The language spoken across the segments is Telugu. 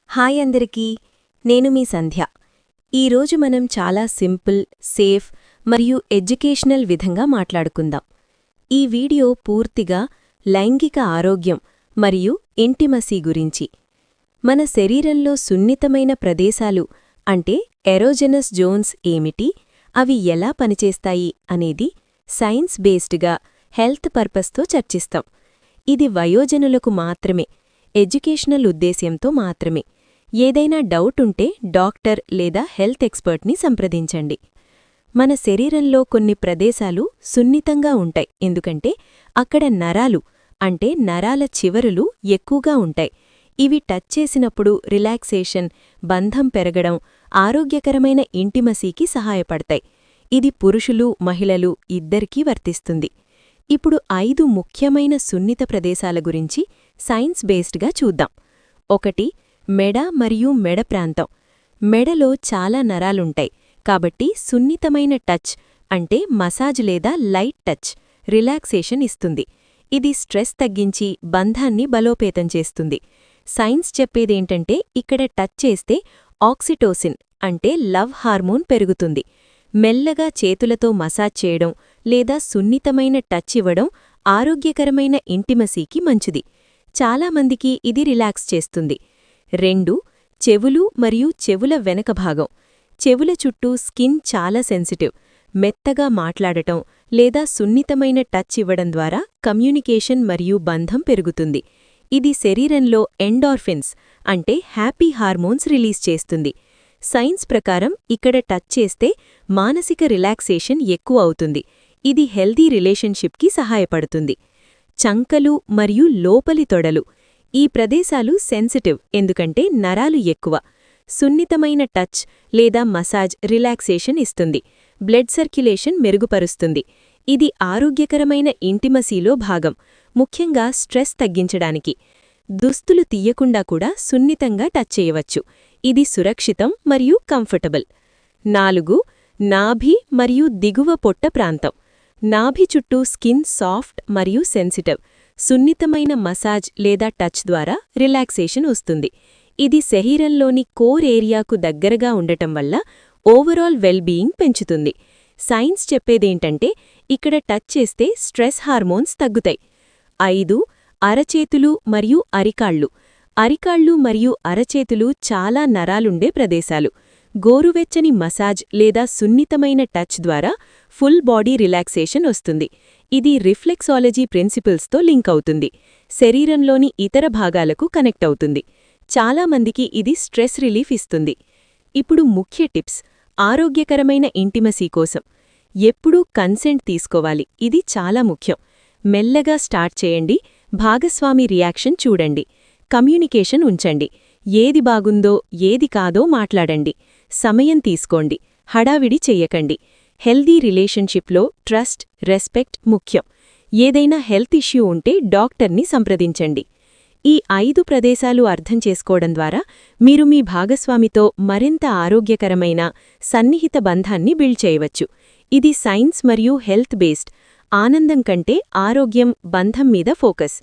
హాయ్ అందరికీ, నేను మీ సంధ్య. ఈరోజు మనం చాలా సింపుల్, సేఫ్ మరియు ఎడ్యుకేషనల్ విధంగా మాట్లాడుకుందాం. ఈ వీడియో పూర్తిగా లైంగిక ఆరోగ్యం మరియు ఇంటిమసీ గురించి. మన శరీరంలో సున్నితమైన ప్రదేశాలు అంటే ఎరోజెనస్ జోన్స్ ఏమిటి, అవి ఎలా పనిచేస్తాయి అనేది సైన్స్ బేస్డ్గా హెల్త్ పర్పస్తో చర్చిస్తాం. ఇది వయోజనులకు మాత్రమే, ఎడ్యుకేషనల్ ఉద్దేశ్యంతో మాత్రమే. ఏదైనా డౌట్ ఉంటే డాక్టర్ లేదా హెల్త్ ఎక్స్పర్ట్ని సంప్రదించండి. మన శరీరంలో కొన్ని ప్రదేశాలు సున్నితంగా ఉంటాయి, ఎందుకంటే అక్కడ నరాలు అంటే నరాల చివరులు ఎక్కువగా ఉంటాయి. ఇవి టచ్ చేసినప్పుడు రిలాక్సేషన్, బంధం పెరగడం, ఆరోగ్యకరమైన ఇంటిమసీకి సహాయపడతాయి. ఇది పురుషులు, మహిళలు ఇద్దరికీ వర్తిస్తుంది. ఇప్పుడు 5 ముఖ్యమైన సున్నిత ప్రదేశాల గురించి సైన్స్ బేస్డ్గా చూద్దాం. 1. మెడ మరియు మెడ ప్రాంతం. మెడలో చాలా నరాలుంటాయి, కాబట్టి సున్నితమైన టచ్ అంటే మసాజ్ లేదా లైట్ టచ్ రిలాక్సేషన్ ఇస్తుంది. ఇది స్ట్రెస్ తగ్గించి బంధాన్ని బలోపేతం చేస్తుంది. సైన్స్ చెప్పేదేంటంటే ఇక్కడ టచ్ చేస్తే ఆక్సిటోసిన్ అంటే లవ్ హార్మోన్ పెరుగుతుంది. మెల్లగా చేతులతో మసాజ్ చేయడం లేదా సున్నితమైన టచ్ ఇవ్వడం ఆరోగ్యకరమైన ఇంటిమసీకి మంచిది. చాలామందికి ఇది రిలాక్స్ చేస్తుంది. 2. చెవులు మరియు చెవుల వెనక భాగం. చెవుల చుట్టూ స్కిన్ చాలా సెన్సిటివ్. మెత్తగా మాట్లాడటం లేదా సున్నితమైన టచ్ ఇవ్వడం ద్వారా కమ్యూనికేషన్ మరియు బంధం పెరుగుతుంది. ఇది శరీరంలో ఎండార్ఫిన్స్ అంటే హ్యాపీ హార్మోన్స్ రిలీజ్ చేస్తుంది. సైన్స్ ప్రకారం ఇక్కడ టచ్ చేస్తే మానసిక రిలాక్సేషన్ ఎక్కువ అవుతుంది. ఇది హెల్దీ రిలేషన్షిప్కి సహాయపడుతుంది. చంకలు మరియు లోపలి తొడలు. ఈ ప్రదేశాలు సెన్సిటివ్, ఎందుకంటే నరాలు ఎక్కువ. సున్నితమైన టచ్ లేదా మసాజ్ రిలాక్సేషన్ ఇస్తుంది. బ్లడ్ సర్క్యులేషన్ మెరుగుపరుస్తుంది. ఇది ఆరోగ్యకరమైన ఇంటిమసీలో భాగం, ముఖ్యంగా స్ట్రెస్ తగ్గించడానికి. దుస్తులు తీయకుండా కూడా సున్నితంగా టచ్ చేయవచ్చు. ఇది సురక్షితం మరియు కంఫర్టబుల్. 4. నాభి మరియు దిగువ పొట్ట ప్రాంతం. నాభి చుట్టూ స్కిన్ సాఫ్ట్ మరియు సెన్సిటివ్. సున్నితమైన మసాజ్ లేదా టచ్ ద్వారా రిలాక్సేషన్ వస్తుంది. ఇది శరీరంలోని కోర్ ఏరియాకు దగ్గరగా ఉండటం వల్ల ఓవరాల్ వెల్బీయింగ్ పెంచుతుంది. సైన్స్ చెప్పేదేంటంటే ఇక్కడ టచ్ చేస్తే స్ట్రెస్ హార్మోన్స్ తగ్గుతాయి. 5. అరచేతులు మరియు అరికాళ్ళు. అరికాళ్ళు మరియు అరచేతులు చాలా నరాలుండే ప్రదేశాలు. గోరువెచ్చని మసాజ్ లేదా సున్నితమైన టచ్ ద్వారా ఫుల్ బాడీ రిలాక్సేషన్ వస్తుంది. ఇది రిఫ్లెక్సాలజీ ప్రిన్సిపల్స్తో లింక్ అవుతుంది. శరీరంలోని ఇతర భాగాలకు కనెక్ట్ అవుతుంది. చాలామందికి ఇది స్ట్రెస్ రిలీఫ్ ఇస్తుంది. ఇప్పుడు ముఖ్య టిప్స్ ఆరోగ్యకరమైన ఇంటిమసీ కోసం. ఎప్పుడూ కన్సెంట్ తీసుకోవాలి, ఇది చాలా ముఖ్యం. మెల్లగా స్టార్ట్ చేయండి. భాగస్వామి రియాక్షన్ చూడండి. కమ్యూనికేషన్ ఉంచండి. ఏది బాగుందో ఏది కాదో మాట్లాడండి. సమయం తీసుకోండి. హడావిడి చెయ్యకండి. హెల్దీ రిలేషన్షిప్లో ట్రస్ట్, రెస్పెక్ట్ ముఖ్యం. ఏదైనా హెల్త్ ఇష్యూ ఉంటే డాక్టర్ని సంప్రదించండి. ఈ 5 ప్రదేశాలు అర్థం చేసుకోవడం ద్వారా మీరు మీ భాగస్వామితో మరింత ఆరోగ్యకరమైన, సన్నిహిత బంధాన్ని బిల్డ్ చేయవచ్చు. ఇది సైన్స్ మరియు హెల్త్ బేస్డ్. ఆనందం కంటే ఆరోగ్యం, బంధం మీద ఫోకస్.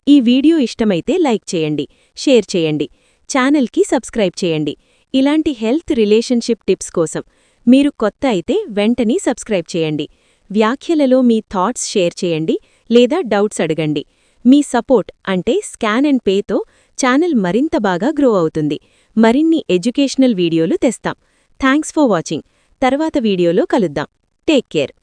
ఈ వీడియో ఇష్టమైతే లైక్ చేయండి, షేర్ చేయండి, ఛానల్కి సబ్స్క్రైబ్ చేయండి. ఇలాంటి హెల్త్ రిలేషన్షిప్ టిప్స్ కోసం. మీరు కొత్త అయితే వెంటనే సబ్స్క్రైబ్ చేయండి. వ్యాఖ్యలలో మీ థాట్స్ షేర్ చేయండి లేదా డౌట్స్ అడగండి. మీ సపోర్ట్ అంటే స్కాన్ అండ్ పేతో ఛానల్ మరింత బాగా గ్రో అవుతుంది. మరిన్ని ఎడ్యుకేషనల్ వీడియోలు తెస్తాం. Thanks for watching. తర్వాత వీడియోలో కలుద్దాం. Take care.